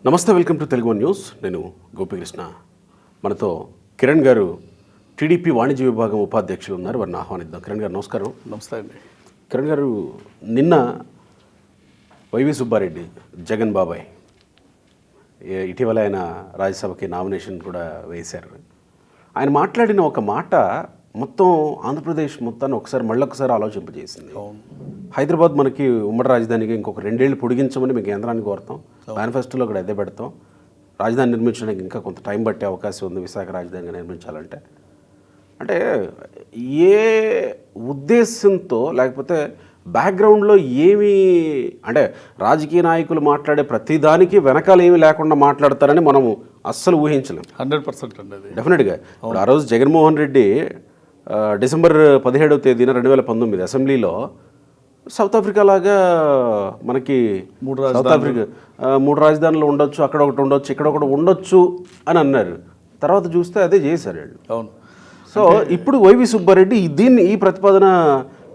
నమస్తే, welcome to Telugu one news. నేను గోపికృష్ణ. మనతో కిరణ్ గారు టీడీపీ వాణిజ్య విభాగం ఉపాధ్యక్షులు ఉన్నారు. వారిని ఆహ్వానిద్దాం. కిరణ్ గారు నమస్కారం. నమస్తే అండి. కిరణ్ గారు, నిన్న వైవి సుబ్బారెడ్డి జగన్ బాబాయ్ ఇటీవల ఆయన రాజ్యసభకి నామినేషన్ కూడా వేశారు. ఆయన మాట్లాడిన ఒక మాట మొత్తం ఆంధ్రప్రదేశ్ మొత్తాన్ని మళ్ళొకసారి ఆలోచింపజేసింది. హైదరాబాద్ మనకి ఉమ్మడి రాజధానిగా ఇంకొక 2 ఏళ్ళు పొడిగించమని మేము కేంద్రాన్ని కోరుతాం. మేనిఫెస్టోలో కూడా అదే పెడతాం. రాజధాని నిర్మించడానికి ఇంకా కొంత టైం పట్టే అవకాశం ఉంది విశాఖ రాజధానిగా నిర్మించాలంటే. అంటే ఏ ఉద్దేశంతో, లేకపోతే బ్యాక్గ్రౌండ్లో ఏమి, అంటే రాజకీయ నాయకులు మాట్లాడే ప్రతిదానికి వెనకాల ఏమీ లేకుండా మాట్లాడతారని మనము అస్సలు ఊహించలేం. 100% అండి. అది డెఫినెట్గా. ఇప్పుడు ఆ రోజు జగన్మోహన్ రెడ్డి డిసెంబర్ 17వ తేదీన 2019 అసెంబ్లీలో సౌత్ ఆఫ్రికా లాగా మనకి సౌత్ ఆఫ్రికా 3 రాజధానులు ఉండొచ్చు, అక్కడ ఒకటి ఉండొచ్చు, ఇక్కడ ఒకటి ఉండొచ్చు అని అన్నారు. తర్వాత చూస్తే అదే చేశారు వాళ్ళు. అవును. సో ఇప్పుడు వైవి సుబ్బారెడ్డి ఈ ప్రతిపాదన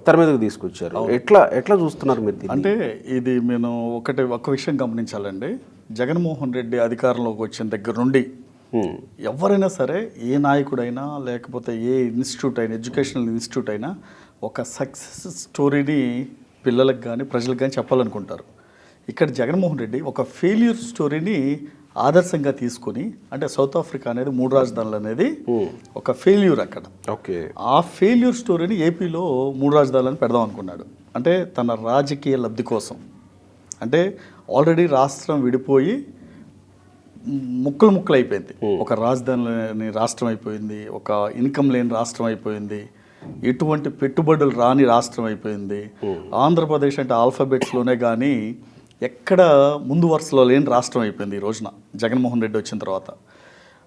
తెర మీదకి తీసుకొచ్చారు. ఎట్లా చూస్తున్నారు మీరు? అంటే ఇది నేను ఒక విషయం గమనించాలండి. జగన్మోహన్ రెడ్డి అధికారంలోకి వచ్చిన దగ్గర నుండి ఎవరైనా సరే, ఏ నాయకుడైనా లేకపోతే ఏ ఇన్స్టిట్యూట్ అయినా, ఎడ్యుకేషనల్ ఇన్స్టిట్యూట్ అయినా ఒక సక్సెస్ స్టోరీని పిల్లలకు కానీ ప్రజలకు కానీ చెప్పాలనుకుంటారు. ఇక్కడ జగన్మోహన్ రెడ్డి ఒక ఫెయిల్యూర్ స్టోరీని ఆదర్శంగా తీసుకొని, అంటే సౌత్ ఆఫ్రికా అనేది 3 రాజధానులు అనేది ఒక ఫెయిల్యూర్ అక్కడ. ఓకే. ఆ ఫెయిల్యూర్ స్టోరీని ఏపీలో 3 రాజధానులను పెడదాం అనుకున్నాడు. అంటే తన రాజకీయ లబ్ధి కోసం. అంటే ఆల్రెడీ రాష్ట్రం విడిపోయి ముక్కలు అయిపోయింది. ఒక రాజధాని రాష్ట్రం అయిపోయింది, ఒక ఇన్కమ్ లేని రాష్ట్రం అయిపోయింది, ఎటువంటి పెట్టుబడులు రాని రాష్ట్రం అయిపోయింది. ఆంధ్రప్రదేశ్ అంటే ఆల్ఫాబెట్స్లోనే కానీ ఎక్కడ ముందు వరుసలో లేని రాష్ట్రం అయిపోయింది ఈ రోజున జగన్మోహన్ రెడ్డి వచ్చిన తర్వాత.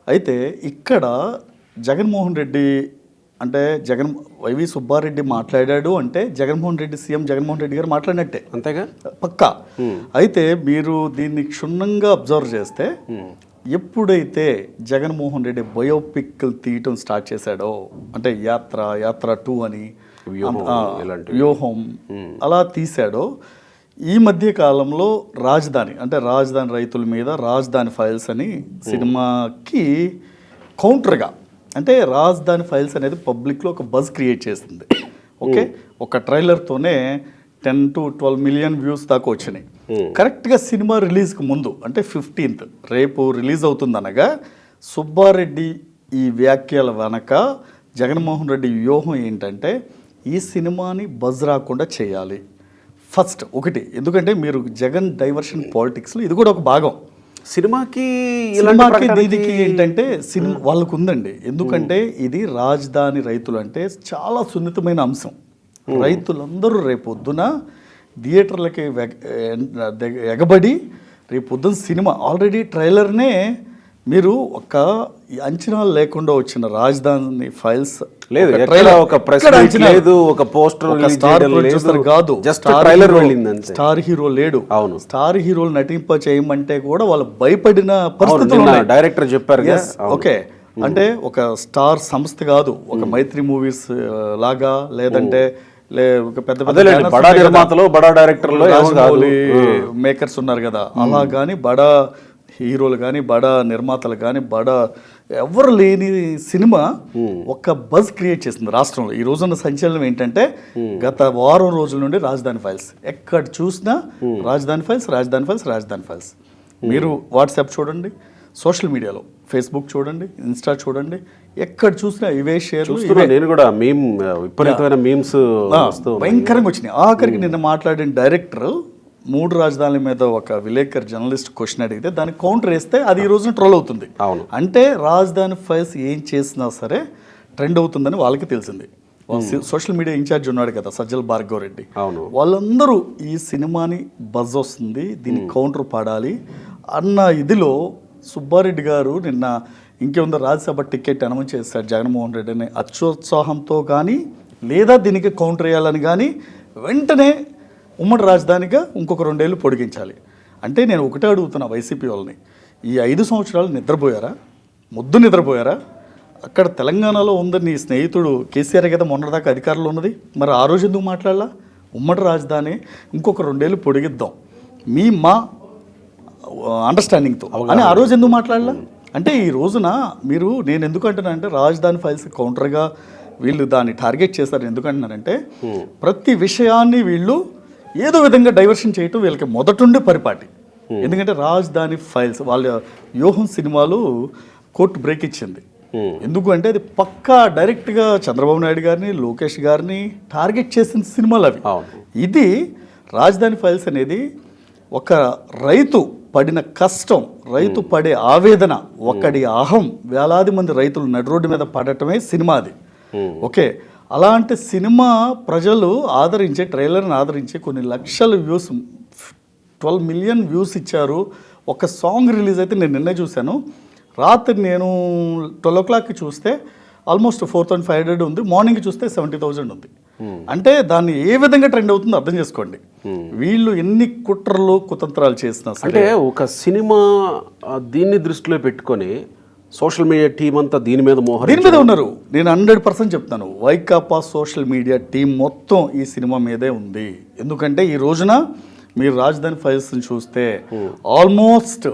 అయితే ఇక్కడ జగన్మోహన్ రెడ్డి అంటే వైవి సుబ్బారెడ్డి మాట్లాడాడు అంటే జగన్మోహన్ రెడ్డి, సీఎం జగన్మోహన్ రెడ్డి గారు మాట్లాడినట్టే, అంతేగా, పక్కా. అయితే మీరు దీన్ని క్షుణ్ణంగా అబ్జర్వ్ చేస్తే, ఎప్పుడైతే జగన్మోహన్ రెడ్డి బయోపిక్లు తీయటం స్టార్ట్ చేశాడో, అంటే యాత్ర 2 అని, వ్యూహం అలా తీశాడో, ఈ మధ్య కాలంలో రాజధాని రైతుల మీద రాజధాని ఫైల్స్ అని సినిమాకి కౌంటర్గా, అంటే రాజధాని ఫైల్స్ అనేది పబ్లిక్లో ఒక బజ్ క్రియేట్ చేసింది. ఓకే, ఒక ట్రైలర్తోనే 10 to 12 మిలియన్ వ్యూస్ దాకా వచ్చినాయి. కరెక్ట్గా సినిమా రిలీజ్కి ముందు, అంటే 15th రేపు రిలీజ్ అవుతుందనగా, సుబ్బారెడ్డి ఈ వ్యాఖ్యల వెనక జగన్మోహన్ రెడ్డి వ్యూహం ఏంటంటే, ఈ సినిమాని బజ్ రాకుండా చేయాలి ఫస్ట్ ఒకటి. ఎందుకంటే మీరు జగన్ డైవర్షన్ పాలిటిక్స్లో ఇది కూడా ఒక భాగం. సినిమాకి దీనికి ఏంటంటే సినిమా వాళ్ళకు ఉందండి. ఎందుకంటే ఇది రాజధాని రైతులు అంటే చాలా సున్నితమైన అంశం. రైతులందరూ రేపొద్దున థియేటర్లకి ఎగబడి రేపొద్దున సినిమా ఆల్రెడీ ట్రైలర్నే మీరు ఒక అంచనాలు లేకుండా వచ్చిన రాజధాని ఫైల్స్ లేదు, ఒక ప్రెస్ లేదు, ఒక పోస్టర్, స్టార్ ప్రొడ్యూసర్ కాదు, జస్ట్ ట్రైలర్ వెళ్ళింది, స్టార్ హీరో లేడు. అవును, స్టార్ హీరోలు నటింప చేయమంటే కూడా వాళ్ళు భయపడిన పరిస్థితులు డైరెక్టర్ చెప్పారు. ఓకే, అంటే ఒక స్టార్ సంస్థ కాదు, ఒక మైత్రి మూవీస్ లాగా, లేదంటే ఒక పెద్ద బడా నిర్మాతలు, బడా డైరెక్టర్లు, మేకర్స్ ఉన్నారు కదా, అలా కానీ బడా హీరోలు కానీ, బడా నిర్మాతలు కానీ, బడా ఎవరు లేని సినిమా ఒక బజ్ క్రియేట్ చేసింది రాష్ట్రంలో. ఈ రోజున్న సంచలనం ఏంటంటే, గత వారం రోజుల నుండి రాజధాని ఫైల్స్, ఎక్కడ చూసినా రాజధాని ఫైల్స్. మీరు వాట్సాప్ చూడండి, సోషల్ మీడియాలో ఫేస్బుక్ చూడండి, ఇన్స్టా చూడండి, ఎక్కడ చూసినా ఇవే షేర్లు. నేను కూడా విపరీతమైన మీమ్స్ భయంకరంగా వచ్చినాయి. ఆఖరికి నిన్న మాట్లాడిన డైరెక్టర్ 3 రాజధానుల మీద ఒక విలేకర్ జర్నలిస్ట్ క్వశ్చన్ అడిగితే దానికి కౌంటర్ వేస్తే అది ఈ రోజున ట్రోల్ అవుతుంది. అంటే రాజధాని ఫైల్స్ ఏం చేసినా సరే ట్రెండ్ అవుతుందని వాళ్ళకి తెలిసింది. సోషల్ మీడియా ఇన్ఛార్జ్ ఉన్నాడు కదా సజ్జల భార్గవ్ రెడ్డి, వాళ్ళందరూ ఈ సినిమాని బజ్ వస్తుంది, దీనికి కౌంటర్ పడాలి అన్న ఇదిలో సుబ్బారెడ్డి గారు నిన్న ఇంకేముందో రాజ్యసభ టికెట్ అనౌన్స్ చేశాడు జగన్మోహన్ రెడ్డిని అత్యుత్సాహంతో కానీ, లేదా దీనికి కౌంటర్ వేయాలని కానీ వెంటనే ఉమ్మడి రాజధానిగా ఇంకొక 2 ఏళ్ళు పొడిగించాలి. అంటే నేను ఒకటే అడుగుతున్నా వైసీపీ వాళ్ళని, ఈ 5 సంవత్సరాలు నిద్రపోయారా? అక్కడ తెలంగాణలో ఉందని నీ స్నేహితుడు కేసీఆర్ కదా మొన్నటిదాకా అధికారంలో ఉన్నది, మరి ఆ రోజు ఎందుకు మాట్లాడాలా? ఉమ్మడి రాజధాని ఇంకొక 2 ఏళ్ళు పొడిగిద్దాం, మా అండర్స్టాండింగ్తో అని ఆ రోజు ఎందుకు మాట్లాడలా? అంటే ఈ రోజున నేను ఎందుకు అంటున్నానంటే రాజధాని ఫైల్స్ కౌంటర్గా వీళ్ళు దాన్ని టార్గెట్ చేశారు. ఎందుకు అంటున్నానంటే ప్రతి విషయాన్ని వీళ్ళు ఏదో విధంగా డైవర్షన్ చేయటం వీళ్ళకి మొదటుండే పరిపాటి. ఎందుకంటే రాజధాని ఫైల్స్ వాళ్ళ వ్యూహం సినిమాలు కోర్టు బ్రేక్ ఇచ్చింది. ఎందుకు అంటే అది పక్కా డైరెక్ట్గా చంద్రబాబు నాయుడు గారిని, లోకేష్ గారిని టార్గెట్ చేసిన సినిమాలు అవి. ఇది రాజధాని ఫైల్స్ అనేది ఒక రైతు పడిన కష్టం, రైతు పడే ఆవేదన, ఒకడి అహం, వేలాది మంది రైతులు నడి రోడ్డు మీద పడటమే సినిమా అది. ఓకే, అలాంటి సినిమా ప్రజలు ఆదరించే, ట్రైలర్ని ఆదరించే కొన్ని లక్షల వ్యూస్, 12 మిలియన్ వ్యూస్ ఇచ్చారు. ఒక సాంగ్ రిలీజ్ అయితే నేను నిన్నే చూశాను. రాత్రి నేను 12 o'clockకి చూస్తే ఆల్మోస్ట్ 4,500 ఉంది, మార్నింగ్ చూస్తే 70,000 ఉంది. అంటే దాన్ని ఏ విధంగా ట్రెండ్ అవుతుందో అర్థం చేసుకోండి. వీళ్ళు ఎన్ని కుట్రలు కుతంత్రాలు చేసినా అంటే ఒక సినిమా దీన్ని దృష్టిలో పెట్టుకొని సోషల్ మీడియా టీం అంతా దీని మీద ఉన్నారు. నేను 100% చెప్తాను, వైకాపా సోషల్ మీడియా టీం మొత్తం ఈ సినిమా మీదే ఉంది. ఎందుకంటే ఈ రోజున మీరు రాజధాని ఫైల్స్ని చూస్తే ఆల్మోస్ట్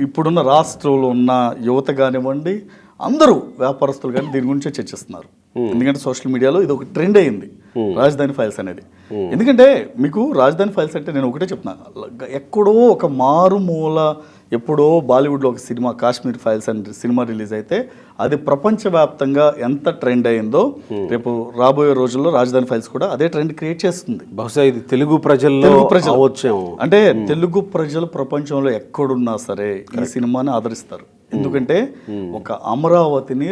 ఇప్పుడున్న రాష్ట్రంలో ఉన్న యువత కానివ్వండి, అందరూ వ్యాపారస్తులు కానీ దీని గురించే చర్చిస్తున్నారు. ఎందుకంటే సోషల్ మీడియాలో ఇది ఒక ట్రెండ్ అయింది రాజధాని ఫైల్స్ అనేది. ఎందుకంటే మీకు రాజధాని ఫైల్స్ అంటే నేను ఒకటే చెప్తున్నా, ఎక్కడో ఒక మారుమూల ఎప్పుడో బాలీవుడ్లో ఒక సినిమా కాశ్మీర్ ఫైల్స్ అని సినిమా రిలీజ్ అయితే అది ప్రపంచవ్యాప్తంగా ఎంత ట్రెండ్ అయిందో రేపు రాబోయే రోజుల్లో రాజధాని ఫైల్స్ కూడా అదే ట్రెండ్ క్రియేట్ చేస్తుంది. బహుశా ఇది తెలుగు ప్రజలు అంటే తెలుగు ప్రజలు ప్రపంచంలో ఎక్కడున్నా సరే ఈ సినిమాని ఆదరిస్తారు. ఎందుకంటే ఒక అమరావతిని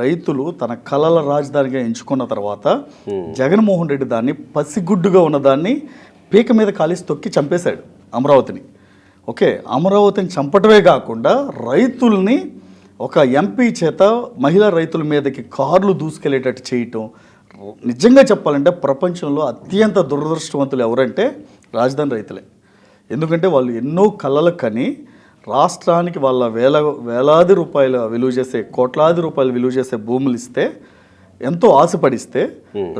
రైతులు తన కలల రాజధానిగా ఎంచుకున్న తర్వాత జగన్మోహన్ రెడ్డి దాన్ని పసిగుడ్డుగా ఉన్నదాన్ని పీక మీద కాలేసి తొక్కి చంపేశాడు అమరావతిని. ఓకే, అమరావతిని చంపటమే కాకుండా రైతుల్ని ఒక ఎంపీ చేత మహిళా రైతుల మీదకి కార్లు దూసుకెళ్ళేటట్టు చేయటం. నిజంగా చెప్పాలంటే ప్రపంచంలో అత్యంత దురదృష్టవంతులు ఎవరంటే రాజధాని రైతులే. ఎందుకంటే వాళ్ళు ఎన్నో కలలు కని రాష్ట్రానికి వాళ్ళ వేలాది రూపాయలు విలువ చేసే, కోట్లాది రూపాయలు విలువ చేసే భూములు ఇస్తే, ఎంతో ఆశపడిస్తే,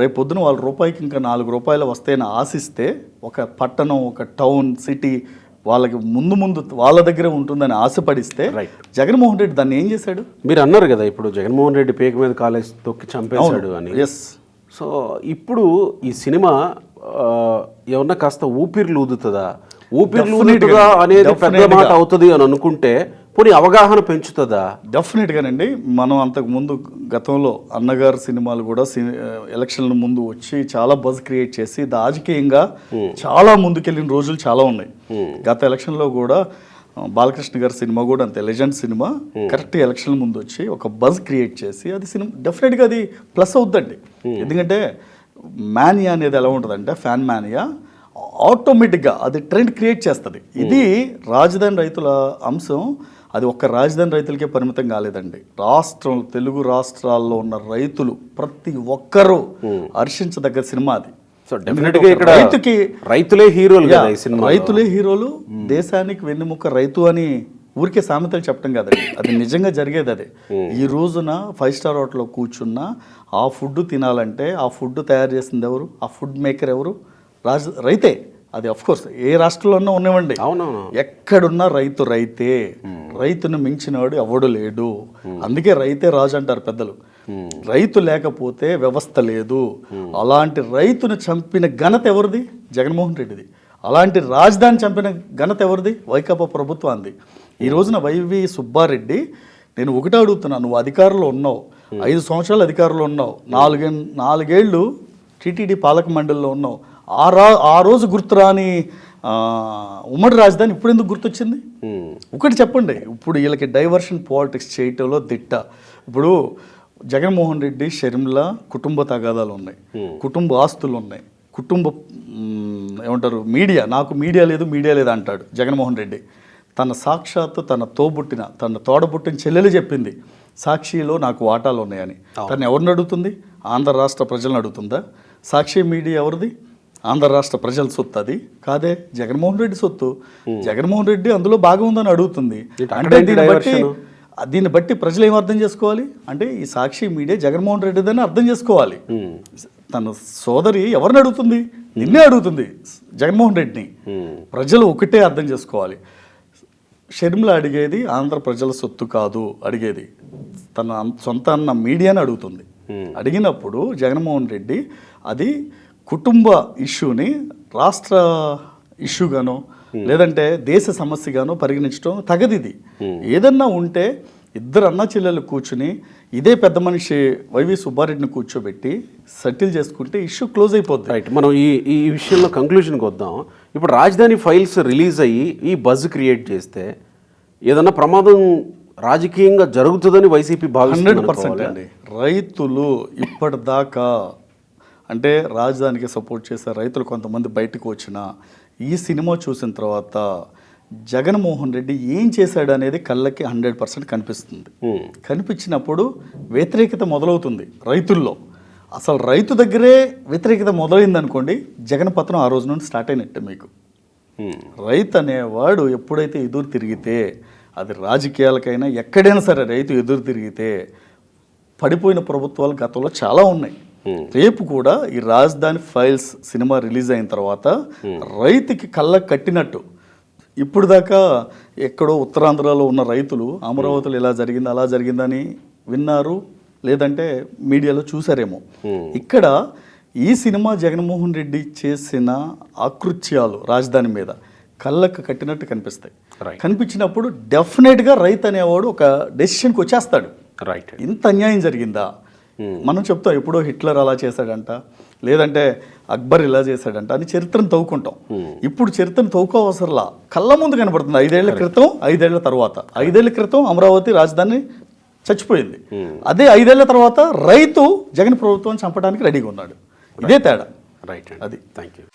రేపొద్దున వాళ్ళ రూపాయికి ఇంకా 4 రూపాయలు వస్తాయని ఆశిస్తే, ఒక పట్టణం, ఒక టౌన్, సిటీ వాళ్ళకి ముందు వాళ్ళ దగ్గరే ఉంటుందని ఆశపడిస్తే జగన్మోహన్ రెడ్డి దాన్ని ఏం చేశాడు? మీరు అన్నారు కదా ఇప్పుడు జగన్మోహన్ రెడ్డి పేక మీద కాలేజ్ తొక్కి చంపేశాడు అని. ఎస్. సో ఇప్పుడు ఈ సినిమా ఏమన్నా కాస్త ఊపిర్లు ఊదుతుందా? ఊపిర్లు ఊదుతుందా అనేది పెద్ద మాట అవుతుంది అని అనుకుంటే పోనీ అవగాహన పెంచుతుందా? డెఫినెట్గానండి. మనం అంతకుముందు గతంలో అన్నగారు సినిమాలు కూడా ఎలక్షన్ల ముందు వచ్చి చాలా బజ్ క్రియేట్ చేసి రాజకీయంగా చాలా ముందుకెళ్ళిన రోజులు చాలా ఉన్నాయి. గత ఎలక్షన్లో కూడా బాలకృష్ణ గారి సినిమా కూడా అంతే, లెజెండ్ సినిమా కరెక్ట్ ఎలక్షన్ ముందు వచ్చి ఒక బజ్ క్రియేట్ చేసి అది సినిమా డెఫినెట్గా అది ప్లస్ అవుద్దండి. ఎందుకంటే మానియా అనేది ఎలా ఉంటుందంటే ఫ్యాన్ మానియా ఆటోమేటిక్గా అది ట్రెండ్ క్రియేట్ చేస్తుంది. ఇది రాజధాని రైతుల అంశం అది ఒక్క రాజధాని రైతులకే పరిమితం కాలేదండి. తెలుగు రాష్ట్రాల్లో ఉన్న రైతులు ప్రతి ఒక్కరూ హర్షించదగ్గ సినిమా అది. రైతులే హీరోలు, రైతులే హీరోలు. దేశానికి వెన్నెముక రైతు అని ఊరికే సామెతలు చెప్పడం కదండి, అది నిజంగా జరిగేది అదే. ఈ రోజున 5 స్టార్ హోటల్లో కూర్చున్న ఆ ఫుడ్ తినాలంటే ఆ ఫుడ్ తయారు చేసింది ఎవరు? ఆ ఫుడ్ మేకర్ ఎవరు? రైతే. అది అఫ్కోర్స్ ఏ రాష్ట్రంలోనూ ఉన్నవండి, ఎక్కడున్నా రైతే. రైతును మించినవాడు ఎవడు లేడు. అందుకే రైతే రాజు అంటారు పెద్దలు. రైతు లేకపోతే వ్యవస్థ లేదు. అలాంటి రైతును చంపిన ఘనత ఎవరిది? జగన్మోహన్ రెడ్డిది. అలాంటి రాజధాని చంపిన ఘనత ఎవరిది? వైకాపా ప్రభుత్వాన్ని. ఈ రోజున వైవి సుబ్బారెడ్డి, నేను ఒకటే అడుగుతున్నాను, నువ్వు అధికారంలో ఉన్నావు, 5 సంవత్సరాలు అధికారంలో ఉన్నావు, 4 ఏళ్ళు టీటీడీ పాలక మండలిలో ఉన్నావు. ఆ రోజు గుర్తురాని ఉమ్మడి రాజధాని ఇప్పుడు ఎందుకు గుర్తొచ్చింది? ఒకటి చెప్పండి. ఇప్పుడు వీళ్ళకి డైవర్షన్ పాలిటిక్స్ చేయటంలో దిట్ట. ఇప్పుడు జగన్మోహన్ రెడ్డి, షర్మిల కుటుంబ తగాదాలు ఉన్నాయి, కుటుంబ ఆస్తులు ఉన్నాయి, ఏమంటారు మీడియా, నాకు మీడియా లేదు అంటాడు జగన్మోహన్ రెడ్డి. తన సాక్షాత్తు తన తోడబుట్టిన చెల్లెలు చెప్పింది సాక్షిలో నాకు వాటాలు ఉన్నాయని. తను ఎవరిని అడుగుతుంది? ఆంధ్ర రాష్ట్ర ప్రజలను అడుగుతుందా? సాక్షి మీడియా ఎవరిది? ఆంధ్ర రాష్ట్ర ప్రజల సొత్తు అది కాదే, జగన్మోహన్ రెడ్డి సొత్తు. జగన్మోహన్ రెడ్డి అందులో భాగం ఉందని అడుగుతుంది. అంటే దీన్ని బట్టి ప్రజలు ఏం అర్థం చేసుకోవాలి అంటే ఈ సాక్షి మీడియా జగన్మోహన్ రెడ్డిదని అర్థం చేసుకోవాలి. తన సోదరి ఎవరిని అడుగుతుంది? నిన్నే అడుగుతుంది, జగన్మోహన్ రెడ్డిని. ప్రజలు ఒకటే అర్థం చేసుకోవాలి. షర్మిల అడిగేది ఆంధ్ర ప్రజల సొత్తు కాదు, అడిగేది తన సొంత అన్న మీడియాని అడుగుతుంది. అడిగినప్పుడు జగన్మోహన్ రెడ్డి అది కుటుంబ ఇష్యూని రాష్ట్ర ఇష్యూగానో లేదంటే దేశ సమస్యగానో పరిగణించడం తగదిది. ఏదన్నా ఉంటే ఇద్దరు అన్న చెల్లెలు కూర్చుని ఇదే పెద్ద మనిషి వైవి సుబ్బారెడ్డిని కూర్చోబెట్టి సెటిల్ చేసుకుంటే ఇష్యూ క్లోజ్ అయిపోద్ది. రైట్, మనం ఈ విషయంలో కంక్లూజన్కి వద్దాం. ఇప్పుడు రాజధాని ఫైల్స్ రిలీజ్ అయ్యి ఈ బజ్ క్రియేట్ చేస్తే ఏదన్నా ప్రమాదం రాజకీయంగా జరుగుతుందని వైసీపీ భావిస్తుంది. 100% అండి. రైతులు ఇప్పటిదాకా అంటే రాజధానికి సపోర్ట్ చేసే రైతులు కొంతమంది బయటకు వచ్చిన ఈ సినిమా చూసిన తర్వాత జగన్మోహన్ రెడ్డి ఏం చేశాడు అనేది కళ్ళకి 100% కనిపిస్తుంది. కనిపించినప్పుడు వ్యతిరేకత మొదలవుతుంది రైతుల్లో. అసలు రైతు దగ్గరే వ్యతిరేకత మొదలైందనుకోండి, జగన్ పతనం ఆ రోజు నుండి స్టార్ట్ అయినట్టే మీకు. రైతు అనేవాడు ఎప్పుడైతే ఎదురు తిరిగితే, అది రాజకీయాలకైనా ఎక్కడైనా సరే రైతు ఎదురు తిరిగితే పడిపోయిన ప్రభుత్వాలు గతంలో చాలా ఉన్నాయి. రేపు కూడా ఈ రాజధాని ఫైల్స్ సినిమా రిలీజ్ అయిన తర్వాత రైతుకి కళ్ళకు కట్టినట్టు, ఇప్పుడు దాకా ఎక్కడో ఉత్తరాంధ్రలో ఉన్న రైతులు అమరావతిలో ఇలా జరిగింది అలా జరిగిందని విన్నారు, లేదంటే మీడియాలో చూసారేమో. ఇక్కడ ఈ సినిమా జగన్మోహన్ రెడ్డి చేసిన ఆకృత్యాలు రాజధాని మీద కళ్ళకు కట్టినట్టు కనిపిస్తాయి. కనిపించినప్పుడు డెఫినెట్గా రైతు అనేవాడు ఒక డెసిషన్కి వచ్చేస్తాడు. రైట్, ఇంత అన్యాయం జరిగిందా? మనం చెప్తాం ఎప్పుడో హిట్లర్ అలా చేశాడంట, లేదంటే అక్బర్ ఇలా చేశాడంట అని చరిత్రను తవ్వుకుంటాం. ఇప్పుడు చరిత్రను తవ్వుకోవసరలా, కళ్ళ ముందు కనబడుతుంది. 5 ఏళ్ల క్రితం, 5 ఏళ్ల తర్వాత. 5 ఏళ్ల క్రితం అమరావతి రాజధాని చచ్చిపోయింది. అదే 5 ఏళ్ల తర్వాత రైతు జగన్ ప్రభుత్వం చంపడానికి రెడీగా ఉన్నాడు. ఇదే తేడా. రైట్, అది. Thank you.